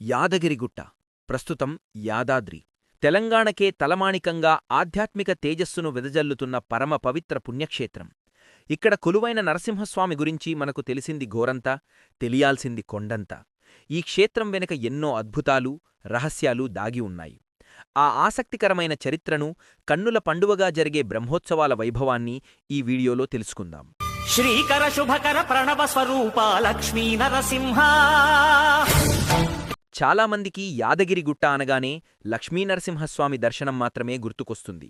యాదగిరిగుట్ట ప్రస్తుతం యాదాద్రి తెలంగాణకే తలమాణికంగా ఆధ్యాత్మిక తేజస్సును వెదజల్లుతున్న పరమ పవిత్ర పుణ్యక్షేత్రం. ఇక్కడ కొలువైన నరసింహస్వామి గురించి మనకు తెలిసింది ఘోరంతా, తెలియాల్సింది కొండంతా. ఈ క్షేత్రం వెనుక ఎన్నో అద్భుతాలు, రహస్యాలు దాగి ఉన్నాయి. ఆ ఆసక్తికరమైన చరిత్రను, కన్నుల పండువగా జరిగే బ్రహ్మోత్సవాల వైభవాన్ని ఈ వీడియోలో తెలుసుకుందాం. శ్రీకర శుభకర ప్రణవ స్వరూప లక్ష్మీ నరసింహ. చాలామందికి యాదగిరిగుట్ట అనగానే లక్ష్మీనరసింహస్వామి దర్శనం మాత్రమే గుర్తుకొస్తుంది.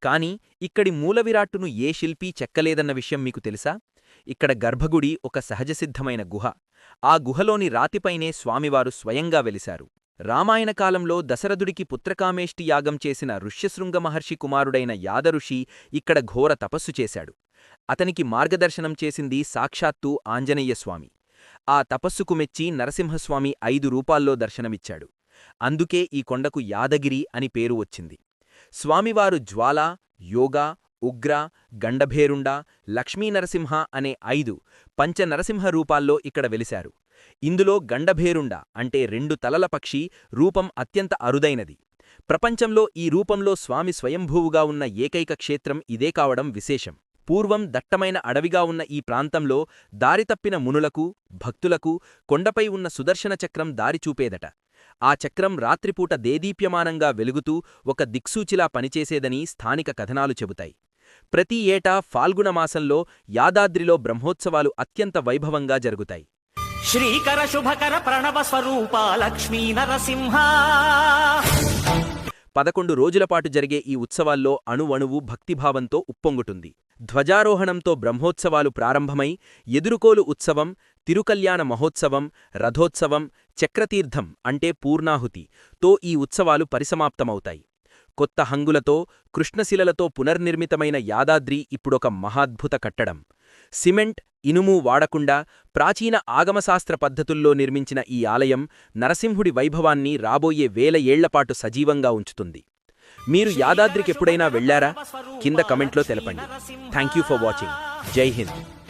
కాని ఇక్కడి మూలవిరాట్టును ఏ శిల్పీ చెక్కలేదన్న విషయం మీకు తెలుసా? ఇక్కడ గర్భగుడి ఒక సహజసిద్ధమైన గుహ. ఆ గుహలోని రాతిపైనే స్వామివారు స్వయంగా వెలిశారు. రామాయణకాలంలో దశరథుడికి పుత్రకామేష్టి యాగం చేసిన ఋష్యశృంగ మహర్షి కుమారుడైన యాదఋషి ఇక్కడ ఘోర తపస్సు చేశాడు. అతనికి మార్గదర్శనం చేసింది సాక్షాత్తు ఆంజనేయస్వామి. ఆ తపస్సుకు మెచ్చి నరసింహస్వామి 5 రూపాల్లో దర్శనమిచ్చాడు. అందుకే ఈ కొండకు యాదగిరి అని పేరు వచ్చింది. స్వామివారు జ్వాల, యోగ, ఉగ్ర, గండభేరుండ, లక్ష్మీనరసింహ అనే 5 పంచనరసింహ రూపాల్లో ఇక్కడ వెలిశారు. ఇందులో గండభేరుండ అంటే 2 తలల పక్షి రూపం అత్యంత అరుదైనది. ప్రపంచంలో ఈ రూపంలో స్వామి స్వయంభూవుగా ఉన్న ఏకైక క్షేత్రం ఇదే కావడం విశేషం. పూర్వం దట్టమైన అడవిగా ఉన్న ఈ ప్రాంతంలో దారితప్పిన మునులకు, భక్తులకు కొండపై ఉన్న సుదర్శన చక్రం దారి చూపేదట. ఆ చక్రం రాత్రిపూట దేదీప్యమానంగా వెలుగుతూ ఒక దిక్సూచిలా పనిచేసేదని స్థానిక కథనాలు చెబుతాయి. ప్రతి ఏటా ఫాల్గుణమాసంలో యాదాద్రిలో బ్రహ్మోత్సవాలు అత్యంత వైభవంగా జరుగుతాయి. శ్రీకర శుభకర ప్రణవ స్వరూప లక్ష్మీ నరసింహ. 11 రోజులపాటు జరిగే ఈ ఉత్సవాల్లో అణువణువు భక్తిభావంతో ఉప్పొంగుటుంది. ధ్వజారోహణంతో బ్రహ్మోత్సవాలు ప్రారంభమై ఎదురుకోలు ఉత్సవం, తిరుకల్యాణ మహోత్సవం, రథోత్సవం, చక్రతీర్థం అంటే పూర్ణాహుతి తో ఈ ఉత్సవాలు పరిసమాప్తమవుతాయి. కొత్త హంగులతో, కృష్ణశిలలతో పునర్నిర్మితమైన యాదాద్రి ఇప్పుడొక మహాద్భుత కట్టడం. సిమెంట్, ఇనుము వాడకుండా ప్రాచీన ఆగమశాస్త్ర పద్ధతుల్లో నిర్మించిన ఈ ఆలయం నరసింహుడి వైభవాన్ని రాబోయే 1000 ఏళ్లపాటు సజీవంగా ఉంచుతుంది. మీరు యాదాద్రికెప్పుడైనా వెళ్లారా? కింద కమెంట్లో తెలపండి. Thank you for watching. జై హింద్.